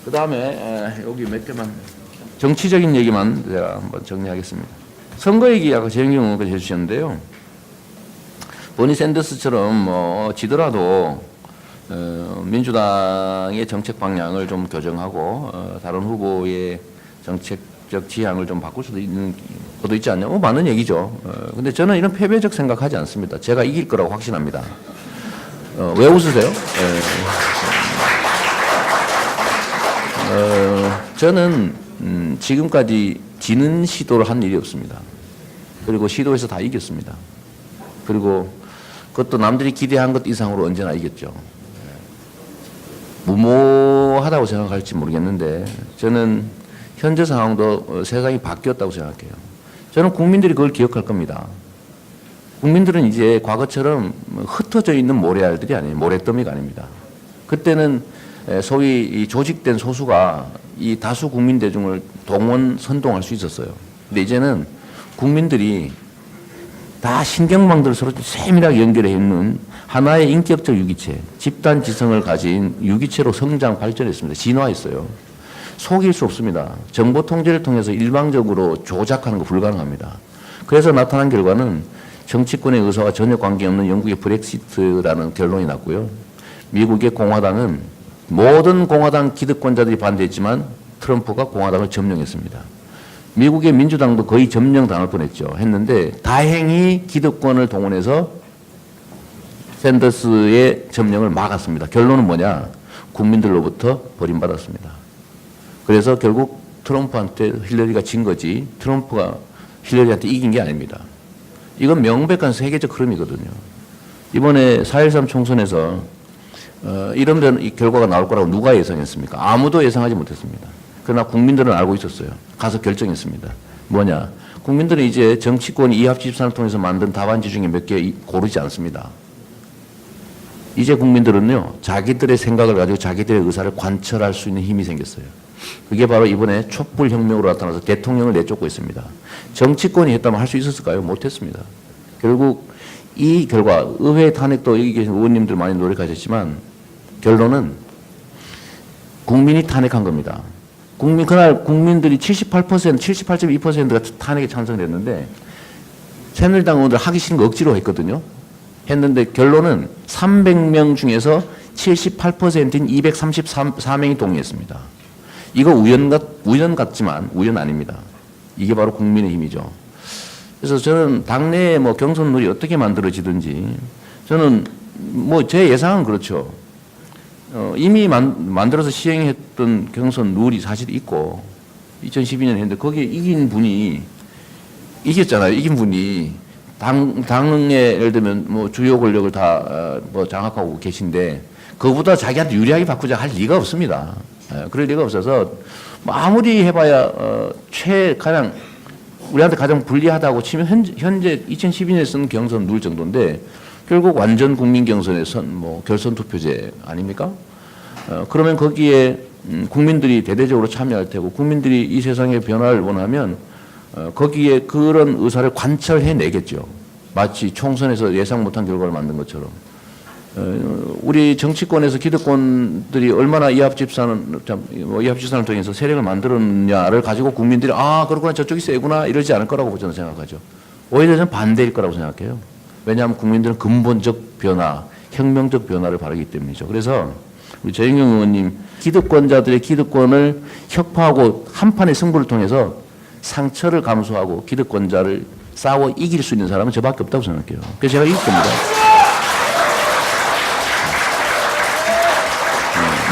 그 다음에 여기 몇 개만 정치적인 얘기만 제가 한번 정리하겠습니다. 선거 얘기 아까 재영경 의원께서 해주셨는데요. 버니 샌더스처럼 뭐 지더라도 민주당의 정책 방향을 좀 교정하고 다른 후보의 정책적 지향을 좀 바꿀 수도 있는 것도 있지 않냐? 맞는 얘기죠. 근데 저는 이런 패배적 생각하지 않습니다. 제가 이길 거라고 확신합니다. 왜 웃으세요? 저는 지금까지 지는 시도를 한 일이 없습니다. 그리고 시도해서 다 이겼습니다. 그리고 그것도 남들이 기대한 것 이상으로 언제나 이겼죠. 무모하다고 생각할지 모르겠는데 저는 현재 상황도 세상이 바뀌었다고 생각해요. 저는 국민들이 그걸 기억할 겁니다. 국민들은 이제 과거처럼 흩어져 있는 모래알들이 아니에요. 모래더미가 아닙니다. 그때는 소위 이 조직된 소수가 이 다수 국민 대중을 선동할 수 있었어요. 근데 이제는 국민들이 다 신경망들을 서로 세밀하게 연결해 있는 하나의 인격적 유기체, 집단 지성을 가진 유기체로 성장 발전했습니다. 진화했어요. 속일 수 없습니다. 정보 통제를 통해서 일방적으로 조작하는 거 불가능합니다. 그래서 나타난 결과는 정치권의 의사와 전혀 관계없는 영국의 브렉시트라는 결론이 났고요. 미국의 공화당은 모든 공화당 기득권자들이 반대했지만 트럼프가 공화당을 점령했습니다. 미국의 민주당도 거의 점령당할 뻔했죠. 했는데 다행히 기득권을 동원해서 샌더스의 점령을 막았습니다. 결론은 뭐냐? 국민들로부터 버림받았습니다. 그래서 결국 트럼프한테 힐러리가 진 거지 트럼프가 힐러리한테 이긴 게 아닙니다. 이건 명백한 세계적 흐름이거든요. 이번에 4.13 총선에서 이런 결과가 나올 거라고 누가 예상했습니까? 아무도 예상하지 못했습니다. 그러나 국민들은 알고 있었어요. 가서 결정했습니다. 뭐냐? 국민들은 이제 정치권이 이합집산을 통해서 만든 답안지 중에 몇 개 고르지 않습니다. 이제 국민들은요, 자기들의 생각을 가지고 자기들의 의사를 관철할 수 있는 힘이 생겼어요. 그게 바로 이번에 촛불혁명으로 나타나서 대통령을 내쫓고 있습니다. 정치권이 했다면 할 수 있었을까요? 못했습니다. 결국 이 결과, 의회 탄핵도 여기 계신 의원님들 많이 노력하셨지만 결론은 국민이 탄핵한 겁니다. 그날 국민들이 78.2%가 탄핵에 찬성했는데 새누리당 의원들 하기 싫은 거 억지로 했거든요. 했는데 결론은 300명 중에서 78%인 234명이 동의했습니다. 이거 우연 같지만 우연 아닙니다. 이게 바로 국민의 힘이죠. 그래서 저는 당내에 뭐 경선 룰이 어떻게 만들어지든지 저는 뭐 제 예상은 그렇죠. 이미 만들어서 시행했던 경선 룰이 사실 있고 2012년에 했는데 거기에 이긴 분이 이겼잖아요. 이긴 분이 당의 예를 들면 뭐 주요 권력을 다 뭐 장악하고 계신데 그보다 자기한테 유리하게 바꾸자 할 리가 없습니다. 그럴 리가 없어서 아무리 해봐야 가장 우리한테 가장 불리하다고 치면 현재 2012년에 쓴 경선 룰 정도인데 결국 완전 국민 경선의 결선 투표제 아닙니까? 그러면 거기에 국민들이 대대적으로 참여할 테고 국민들이 이 세상의 변화를 원하면 거기에 그런 의사를 관철해 내겠죠. 마치 총선에서 예상 못한 결과를 만든 것처럼. 우리 정치권에서 기득권들이 얼마나 이합집산을 통해서 세력을 만들었냐를 가지고 국민들이 그렇구나 저쪽이 세구나 이러지 않을 거라고 저는 생각하죠. 오히려 저는 반대일 거라고 생각해요. 왜냐하면 국민들은 근본적 변화, 혁명적 변화를 바라기 때문이죠. 그래서 우리 재영경 의원님 기득권자들의 기득권을 혁파하고 한판의 승부를 통해서 상처를 감수하고 기득권자를 싸워 이길 수 있는 사람은 저밖에 없다고 생각해요. 그래서 제가 이길 겁니다.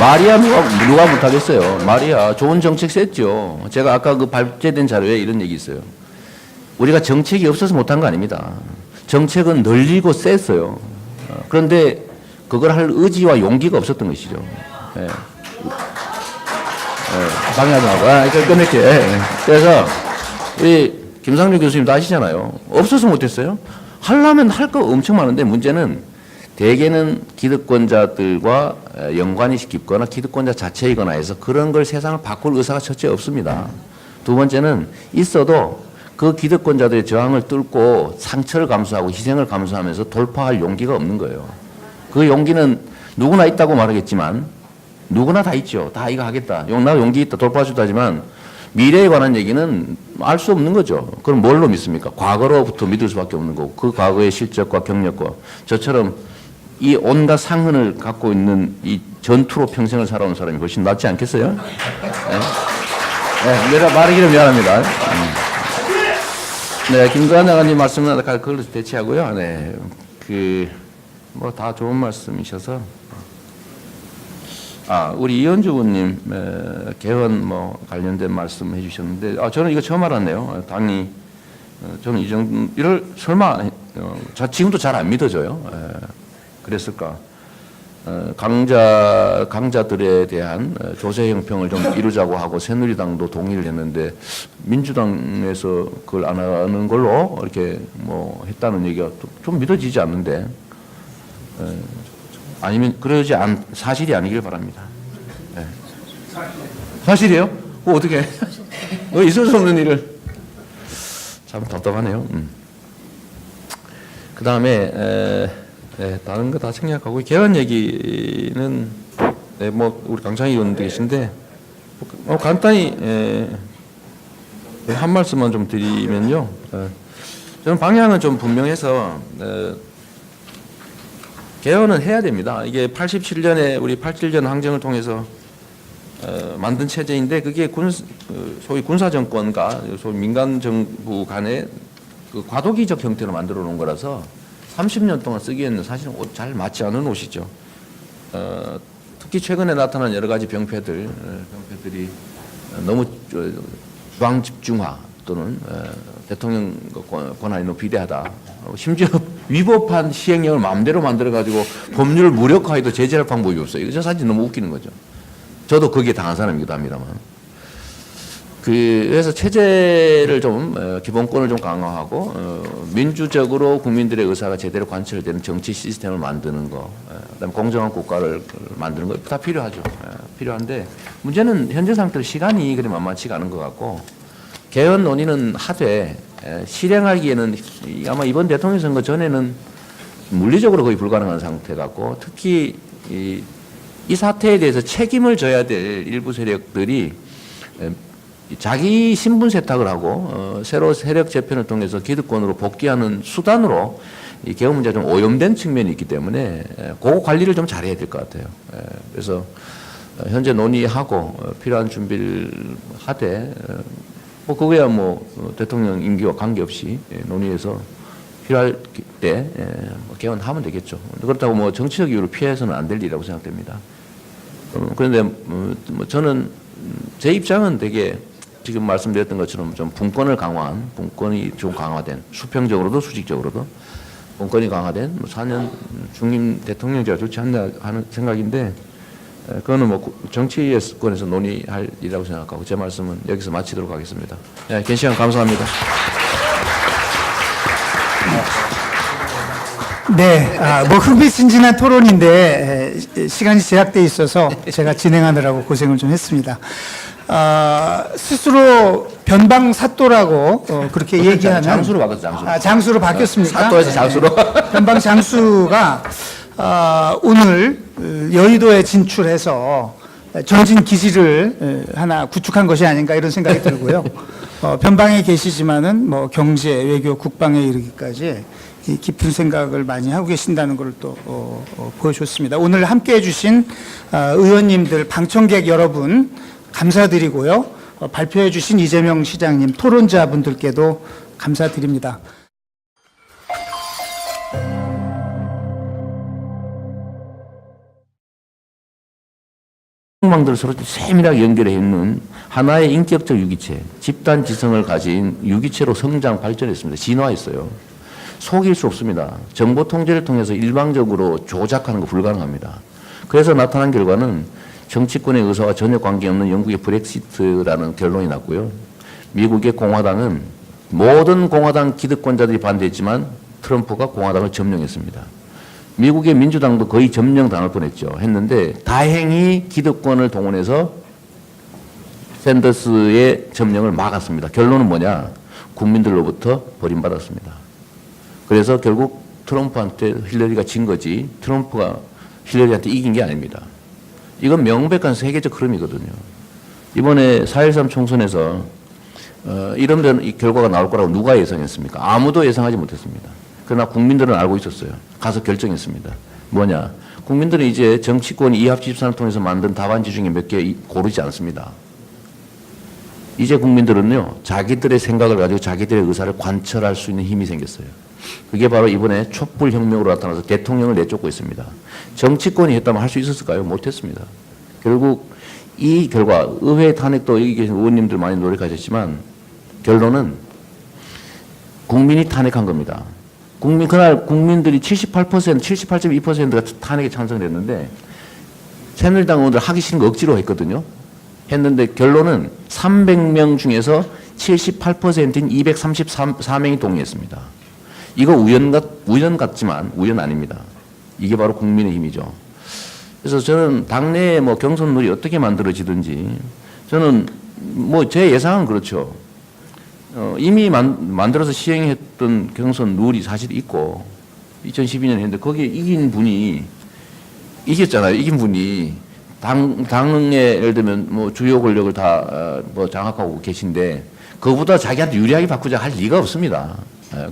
말이야 누가 못하겠어요. 말이야 좋은 정책 셌죠. 제가 아까 그 발제된 자료에 이런 얘기 있어요. 우리가 정책이 없어서 못한 거 아닙니다. 정책은 널리고 셌어요. 그런데 그걸 할 의지와 용기가 없었던 것이죠. 예. 방해하지 말고. 끝낼게. 그래서 우리 김상조 교수님도 아시잖아요. 없어서 못했어요. 하려면 할 거 엄청 많은데 문제는 대개는 기득권자들과 연관이 깊거나 기득권자 자체이거나 해서 그런 걸 세상을 바꿀 의사가 첫째 없습니다. 두 번째는 있어도 그 기득권자들의 저항을 뚫고 상처를 감수하고 희생을 감수하면서 돌파할 용기가 없는 거예요. 그 용기는 누구나 있다고 말하겠지만 누구나 다 있죠. 다 이거 하겠다. 나도 용기 있다. 돌파주다 하지만 미래에 관한 얘기는 알 수 없는 거죠. 그럼 뭘로 믿습니까? 과거로부터 믿을 수밖에 없는 거고 그 과거의 실적과 경력과 저처럼 이 온갖 상흔을 갖고 있는 이 전투로 평생을 살아온 사람이 훨씬 낫지 않겠어요? 네? 네, 내가 말하기를 미안합니다. 네, 김도환 장관님 말씀은 그걸로 대체하고요. 네, 뭐 다 좋은 말씀이셔서. 우리 이현주 의원님 개헌 뭐 관련된 말씀 해주셨는데 저는 이거 처음 알았네요. 당이 저는 이 정도 이를 설마 지금도 잘 안 믿어져요. 그랬을까? 강자들에 대한 조세 형평을 좀 이루자고 하고 새누리당도 동의를 했는데 민주당에서 그걸 안 하는 걸로 이렇게 뭐 했다는 얘기가 좀 믿어지지 않는데. 아니면 그러지 사실이 아니길 바랍니다. 네. 사실이에요? 어떻게? 있을 수 없는 일을. 참 답답하네요. 그 다음에 다른 거 다 생략하고 개헌 얘기는 뭐 우리 강창희 의원도 계신데 간단히 한 말씀만 좀 드리면요. 저는 방향은 좀 분명해서 개헌은 해야 됩니다. 이게 87년에 우리 87년 항쟁을 통해서 만든 체제인데 그게 소위 군사정권과 소위 민간정부 간의 그 과도기적 형태로 만들어 놓은 거라서 30년 동안 쓰기에는 사실은 잘 맞지 않은 옷이죠. 특히 최근에 나타난 여러 가지 병폐들이 너무 주황 집중화 또는 대통령 권한이 너무 비대하다. 심지어 위법한 시행령을 마음대로 만들어가지고 법률을 무력화해도 제재할 방법이 없어요. 이거 사실 너무 웃기는 거죠. 저도 거기에 당한 사람이기도 합니다만. 그래서 체제를 좀 기본권을 좀 강화하고 민주적으로 국민들의 의사가 제대로 관철되는 정치 시스템을 만드는 거, 그다음에 공정한 국가를 만드는 거 다 필요하죠. 필요한데 문제는 현재 상태로 시간이 그리 만만치가 않은 것 같고 개헌 논의는 하되 실행하기에는 아마 이번 대통령 선거 전에는 물리적으로 거의 불가능한 상태 같고 특히 이 사태에 대해서 책임을 져야 될 일부 세력들이 자기 신분 세탁을 하고 새로 세력 재편을 통해서 기득권으로 복귀하는 수단으로 이 개헌 문제가 좀 오염된 측면이 있기 때문에 그 관리를 좀 잘해야 될 것 같아요. 그래서 현재 논의하고 필요한 준비를 하되 뭐 그거야 뭐 대통령 임기와 관계없이 논의해서 필요할 때 개헌하면 되겠죠. 그렇다고 뭐 정치적 이유로 피해서는 안 될 일이라고 생각됩니다. 그런데 뭐 저는 제 입장은 되게 지금 말씀드렸던 것처럼 좀 분권을 강화한, 분권이 좀 강화된, 수평적으로도 수직적으로도 분권이 강화된 4년 중임 대통령제가 좋지 않나 하는 생각인데 그거는 뭐 정치권에서 논의할 일이라고 생각하고 제 말씀은 여기서 마치도록 하겠습니다. 네, 긴 시간 감사합니다. 네, 뭐 흥미진진한 토론인데 시간이 제약돼 있어서 제가 진행하느라고 고생을 좀 했습니다. 스스로 변방사또라고 그렇게 얘기하는 장수로 바꿨죠. 장수로. 장수로 바뀌었습니까? 사또에서 장수로. 변방장수가 오늘 여의도에 진출해서 전진 기지를 하나 구축한 것이 아닌가 이런 생각이 들고요. 변방에 계시지만은 뭐 경제, 외교, 국방에 이르기까지 이 깊은 생각을 많이 하고 계신다는 걸 또 보여줬습니다. 오늘 함께 해주신 의원님들, 방청객 여러분 감사드리고요. 발표해 주신 이재명 시장님, 토론자분들께도 감사드립니다. 망들을 서로 세밀하게 연결해 있는 하나의 인격적 유기체, 집단 지성을 가진 유기체로 성장 발전했습니다. 진화했어요. 속일 수 없습니다. 정보 통제를 통해서 일방적으로 조작하는 거 불가능합니다. 그래서 나타난 결과는 정치권의 의사와 전혀 관계없는 영국의 브렉시트라는 결론이 났고요. 미국의 공화당은 모든 공화당 기득권자들이 반대했지만 트럼프가 공화당을 점령했습니다. 미국의 민주당도 거의 점령당할 뻔했죠. 했는데 다행히 기득권을 동원해서 샌더스의 점령을 막았습니다. 결론은 뭐냐? 국민들로부터 버림받았습니다. 그래서 결국 트럼프한테 힐러리가 진 거지 트럼프가 힐러리한테 이긴 게 아닙니다. 이건 명백한 세계적 흐름이거든요. 이번에 4.13 총선에서 이런 이 결과가 나올 거라고 누가 예상했습니까? 아무도 예상하지 못했습니다. 그러나 국민들은 알고 있었어요. 가서 결정했습니다. 뭐냐? 국민들은 이제 정치권 이합집산을 통해서 만든 답안지 중에 몇 개 고르지 않습니다. 이제 국민들은요, 자기들의 생각을 가지고 자기들의 의사를 관철할 수 있는 힘이 생겼어요. 그게 바로 이번에 촛불혁명으로 나타나서 대통령을 내쫓고 있습니다. 정치권이 했다면 할 수 있었을까요? 못했습니다. 결국 이 결과, 의회 탄핵도 여기 계신 의원님들 많이 노력하셨지만 결론은 국민이 탄핵한 겁니다. 그날 국민들이 78.2%가 탄핵에 찬성을 했는데 새누리당 의원들 하기 싫은 거 억지로 했거든요. 했는데 결론은 300명 중에서 78%인 234명이 동의했습니다. 이거 우연 같지만 우연 아닙니다. 이게 바로 국민의 힘이죠. 그래서 저는 당내에 뭐 경선룰이 어떻게 만들어지든지 저는 뭐 제 예상은 그렇죠. 이미 만들어서 시행했던 경선 룰이 사실 있고 2012년에 했는데 거기에 이긴 분이 이겼잖아요. 이긴 분이 당에 예를 들면 뭐 주요 권력을 다 뭐 장악하고 계신데 그거보다 자기한테 유리하게 바꾸자 할 리가 없습니다.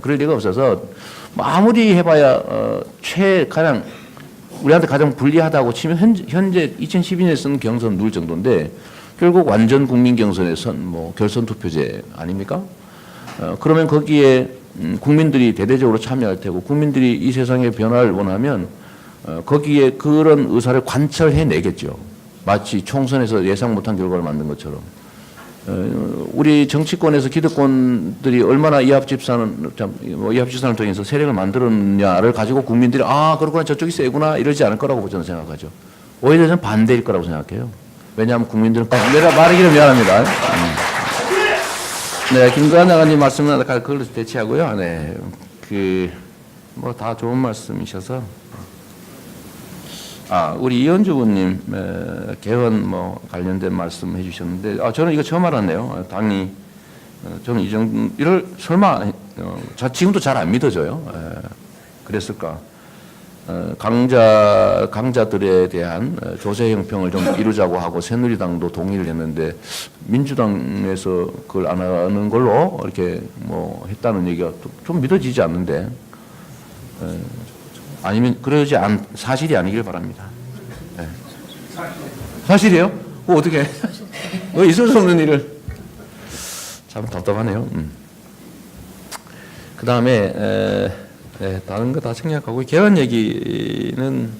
그럴 리가 없어서 뭐 아무리 해봐야 가장 우리한테 가장 불리하다고 치면 현재 2012년에 쓴 경선 룰 정도인데 결국 완전 국민 경선에 뭐 결선 투표제 아닙니까? 그러면 거기에 국민들이 대대적으로 참여할 테고 국민들이 이 세상의 변화를 원하면 거기에 그런 의사를 관철해 내겠죠. 마치 총선에서 예상 못한 결과를 만든 것처럼. 우리 정치권에서 기득권들이 얼마나 이합집산을 통해서 세력을 만들었냐를 가지고 국민들이 그렇구나 저쪽이 세구나 이러지 않을 거라고 저는 생각하죠. 오히려 저는 반대일 거라고 생각해요. 왜냐하면 국민들은 내가 말하기는 미안합니다. 네, 김구한 장관님 말씀은 그걸로 대체하고요. 네, 뭐 다 좋은 말씀이셔서. 우리 이현주 의원님 개헌 뭐 관련된 말씀 해주셨는데 저는 이거 처음 알았네요. 당이 저는 이럴 설마 지금도 잘 안 믿어져요. 그랬을까? 강자들에 대한 조세 형평을 좀 이루자고 하고 새누리당도 동의를 했는데 민주당에서 그걸 안 하는 걸로 이렇게 뭐 했다는 얘기가 좀 믿어지지 않는데. 아니면 그러지 사실이 아니길 바랍니다. 네. 사실이에요? 어떻게? 있을 수 없는 일을. 참 답답하네요. 그 다음에 다른 거 다 생략하고 개헌 얘기는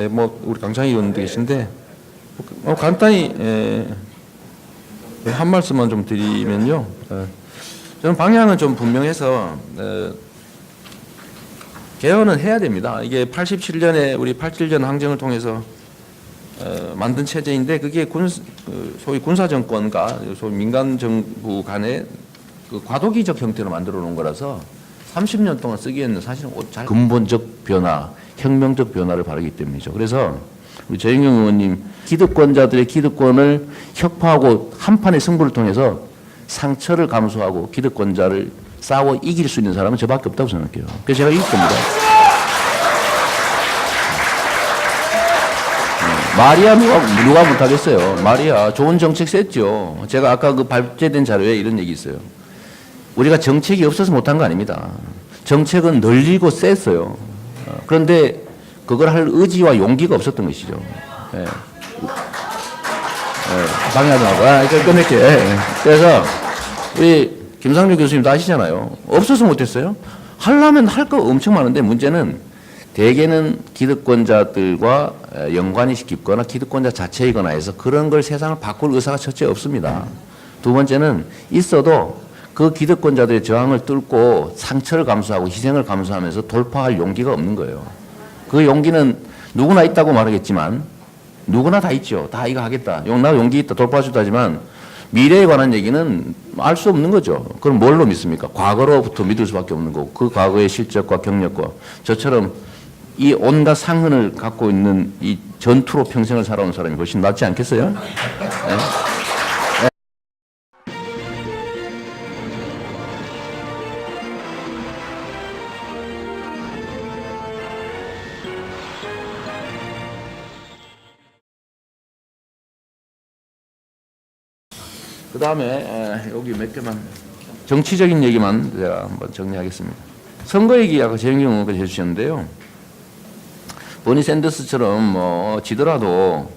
뭐 우리 강창희 의원도 계신데 간단히 한 말씀만 좀 드리면요. 저는 방향은 좀 분명해서 개헌은 해야 됩니다. 이게 87년에 우리 87년 항쟁을 통해서 만든 체제인데 그게 소위 군사정권과 소위 민간정부 간의 그 과도기적 형태로 만들어 놓은 거라서 30년 동안 쓰기에는 사실은 근본적 변화, 혁명적 변화를 바라기 때문이죠. 그래서 우리 재영경 의원님 기득권자들의 기득권을 혁파하고 한판의 승부를 통해서 상처를 감수하고 기득권자를 싸워 이길 수 있는 사람은 저밖에 없다고 생각해요. 그래서 제가 이길 겁니다. 말이야 누가 못하겠어요. 말이야 좋은 정책 셌죠. 제가 아까 그 발제된 자료에 이런 얘기 있어요. 우리가 정책이 없어서 못한 거 아닙니다. 정책은 늘리고 셌어요. 그런데 그걸 할 의지와 용기가 없었던 것이죠. 방해하지 말고. 끝낼게. 그래서 우리 김상조 교수님도 아시잖아요. 없어서 못했어요. 하려면 할 거 엄청 많은데 문제는 대개는 기득권자들과 연관이 깊거나 기득권자 자체이거나 해서 그런 걸 세상을 바꿀 의사가 첫째 없습니다. 두 번째는 있어도 그 기득권자들의 저항을 뚫고 상처를 감수하고 희생을 감수하면서 돌파할 용기가 없는 거예요. 그 용기는 누구나 있다고 말하겠지만 누구나 다 있죠. 다 이거 하겠다. 나 용기 있다. 돌파할 수 있다지만 미래에 관한 얘기는 알 수 없는 거죠. 그럼 뭘로 믿습니까? 과거로부터 믿을 수밖에 없는 거고 그 과거의 실적과 경력과 저처럼 이 온갖 상흔을 갖고 있는 이 전투로 평생을 살아온 사람이 훨씬 낫지 않겠어요? 네? 그 다음에 여기 몇 개만 정치적인 얘기만 제가 한번 정리하겠습니다. 선거 얘기 아까 재영경 의원께서 해주셨는데요. 버니 샌더스처럼 뭐 지더라도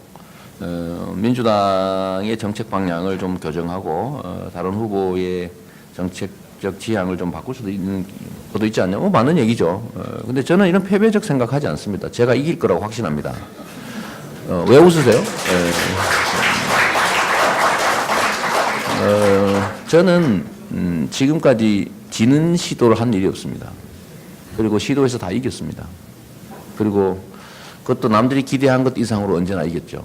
민주당의 정책 방향을 좀 교정하고 다른 후보의 정책적 지향을 좀 바꿀 수도 있는 것도 있지 않냐? 맞는 얘기죠. 근데 저는 이런 패배적 생각하지 않습니다. 제가 이길 거라고 확신합니다. 왜 웃으세요? 저는 지금까지 지는 시도를 한 일이 없습니다. 그리고 시도해서 다 이겼습니다. 그리고 그것도 남들이 기대한 것 이상으로 언제나 이겼죠.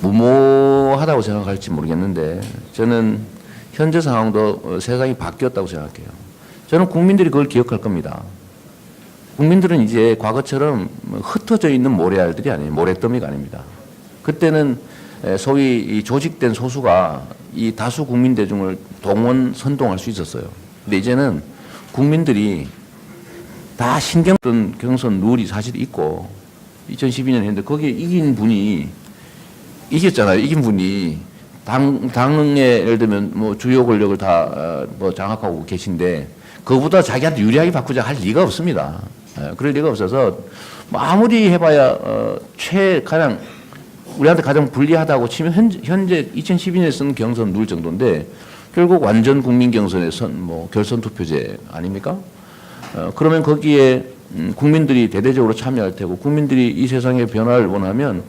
무모하다고 생각할지 모르겠는데 저는 현재 상황도 세상이 바뀌었다고 생각해요. 저는 국민들이 그걸 기억할 겁니다. 국민들은 이제 과거처럼 흩어져 있는 모래알들이 아니에요. 모래더미가 아닙니다. 그때는 소위 이 조직된 소수가 이 다수 국민 대중을 선동할 수 있었어요. 근데 이제는 국민들이 다 신경 쓴 경선 룰이 사실 있고 2012년 했는데 거기에 이긴 분이 이겼잖아요. 이긴 분이 당의 예를 들면 뭐 주요 권력을 다 뭐 장악하고 계신데 그보다 자기한테 유리하게 바꾸자 할 리가 없습니다. 그럴 리가 없어서 뭐 아무리 해봐야 가장 우리한테 가장 불리하다고 치면 현재 2012년에 쓴 경선 룰 정도인데 결국 완전 국민 경선의 결선 투표제 아닙니까? 그러면 거기에 국민들이 대대적으로 참여할 테고 국민들이 이 세상의 변화를 원하면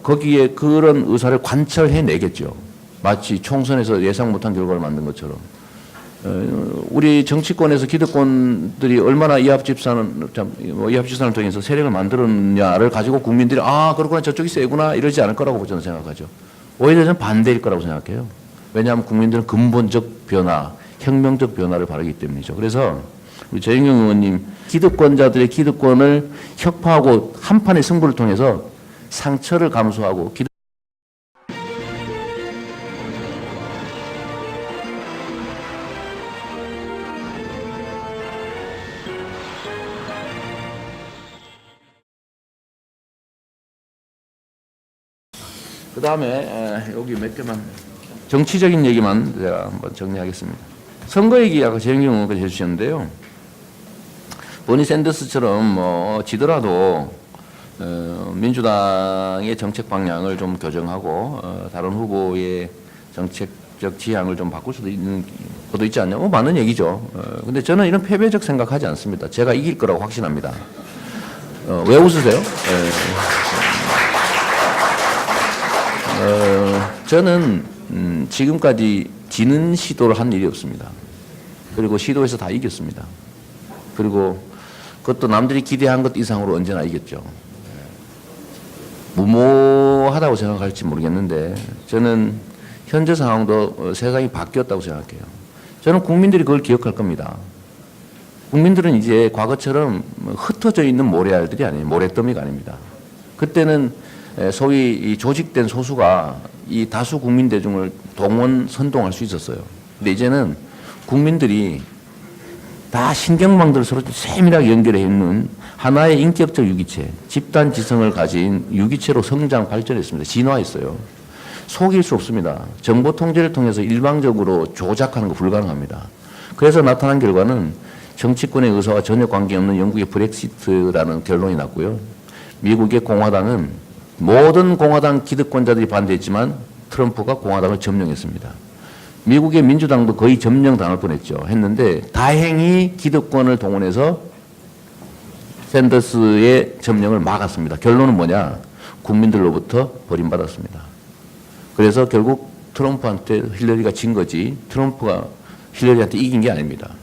거기에 그런 의사를 관철해 내겠죠. 마치 총선에서 예상 못한 결과를 만든 것처럼. 우리 정치권에서 기득권들이 얼마나 이합집산을 통해서 세력을 만들었냐를 가지고 국민들이 그렇구나 저쪽이 세구나 이러지 않을 거라고 저는 생각하죠. 오히려 저는 반대일 거라고 생각해요. 왜냐하면 국민들은 근본적 변화, 혁명적 변화를 바라기 때문이죠. 그래서 우리 재영경 의원님 기득권자들의 기득권을 혁파하고 한판의 승부를 통해서 상처를 감수하고 그 다음에 여기 몇 개만 정치적인 얘기만 제가 한번 정리하겠습니다. 선거 얘기 아까 재영경 의원께서 해주셨는데요. 버니 샌더스처럼 뭐 지더라도 민주당의 정책 방향을 좀 교정하고 다른 후보의 정책적 지향을 좀 바꿀 수도 있는 것도 있지 않냐? 맞는 얘기죠. 근데 저는 이런 패배적 생각하지 않습니다. 제가 이길 거라고 확신합니다. 왜 웃으세요? 저는 지금까지 지는 시도를 한 일이 없습니다. 그리고 시도해서 다 이겼습니다. 그리고 그것도 남들이 기대한 것 이상으로 언제나 이겼죠. 무모하다고 생각할지 모르겠는데 저는 현재 상황도 세상이 바뀌었다고 생각해요. 저는 국민들이 그걸 기억할 겁니다. 국민들은 이제 과거처럼 흩어져 있는 모래알들이 아니에요. 모래더미가 아닙니다. 그때는 소위 이 조직된 소수가 이 다수 국민 대중을 선동할 수 있었어요. 근데 이제는 국민들이 다 신경망들을 서로 세밀하게 연결해 있는 하나의 인격적 유기체, 집단 지성을 가진 유기체로 성장 발전했습니다. 진화했어요. 속일 수 없습니다. 정보 통제를 통해서 일방적으로 조작하는 거 불가능합니다. 그래서 나타난 결과는 정치권의 의사와 전혀 관계없는 영국의 브렉시트라는 결론이 났고요. 미국의 공화당은 모든 공화당 기득권자들이 반대했지만 트럼프가 공화당을 점령했습니다. 미국의 민주당도 거의 점령 당할 뻔했죠. 했는데 다행히 기득권을 동원해서 샌더스의 점령을 막았습니다. 결론은 뭐냐? 국민들로부터 버림받았습니다. 그래서 결국 트럼프한테 힐러리가 진 거지 트럼프가 힐러리한테 이긴 게 아닙니다.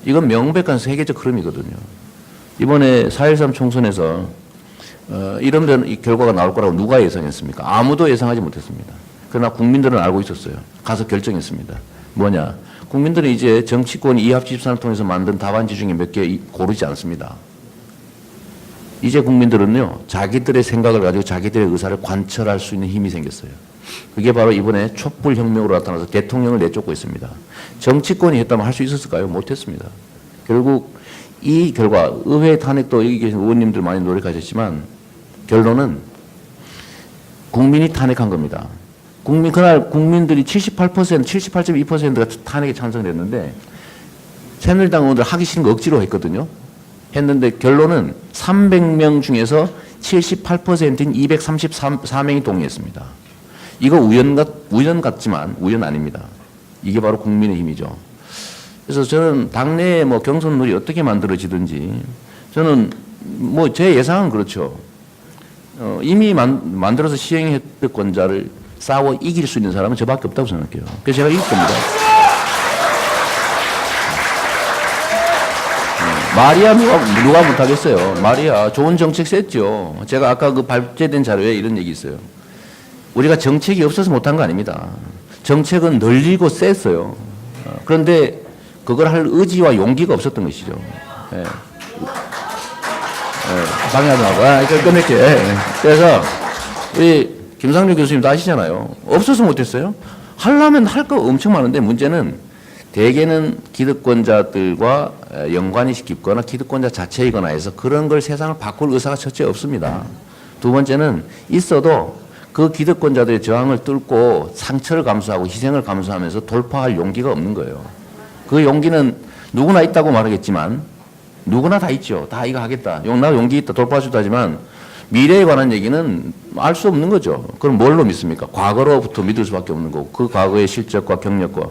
이건 명백한 세계적 흐름이거든요. 이번에 4.13 총선에서 이런 결과가 나올 거라고 누가 예상했습니까? 아무도 예상하지 못했습니다. 그러나 국민들은 알고 있었어요. 가서 결정했습니다. 뭐냐? 국민들은 이제 정치권이 이합집산을 통해서 만든 답안지 중에 몇 개 고르지 않습니다. 이제 국민들은요, 자기들의 생각을 가지고 자기들의 의사를 관철할 수 있는 힘이 생겼어요. 그게 바로 이번에 촛불혁명으로 나타나서 대통령을 내쫓고 있습니다. 정치권이 했다면 할 수 있었을까요? 못했습니다. 결국 이 결과, 의회 탄핵도 여기 계신 의원님들 많이 노력하셨지만 결론은 국민이 탄핵한 겁니다. 그날 국민들이 78%, 78.2%가 탄핵에 찬성했는데 새누리당 의원들 하기 싫은 거 억지로 했거든요. 했는데 결론은 300명 중에서 78%인 234명이 동의했습니다. 이거 우연 같지만 우연 아닙니다. 이게 바로 국민의 힘이죠. 그래서 저는 당내에 뭐 경선룰이 어떻게 만들어지든지 저는 뭐 제 예상은 그렇죠. 이미 만들어서 시행했던 권자를 싸워 이길 수 있는 사람은 저밖에 없다고 생각해요. 그래서 제가 이길 겁니다. 마리아 누가 못하겠어요. 마리아 좋은 정책 셌죠. 제가 아까 그 발제된 자료에 이런 얘기 있어요. 우리가 정책이 없어서 못한 거 아닙니다. 정책은 늘리고 셌어요. 그런데 그걸 할 의지와 용기가 없었던 것이죠. 예. 방해하지 말고. 끝낼게. 그래서 우리 김상률 교수님도 아시잖아요. 없어서 못했어요. 하려면 할 거 엄청 많은데 문제는 대개는 기득권자들과 연관이 깊거나 기득권자 자체이거나 해서 그런 걸 세상을 바꿀 의사가 첫째 없습니다. 두 번째는 있어도 그 기득권자들의 저항을 뚫고 상처를 감수하고 희생을 감수하면서 돌파할 용기가 없는 거예요. 그 용기는 누구나 있다고 말하겠지만 누구나 다 있죠. 다 이거 하겠다. 나 용기 있다. 돌파할 수 있다 하지만 미래에 관한 얘기는 알 수 없는 거죠. 그럼 뭘로 믿습니까? 과거로부터 믿을 수밖에 없는 거고 그 과거의 실적과 경력과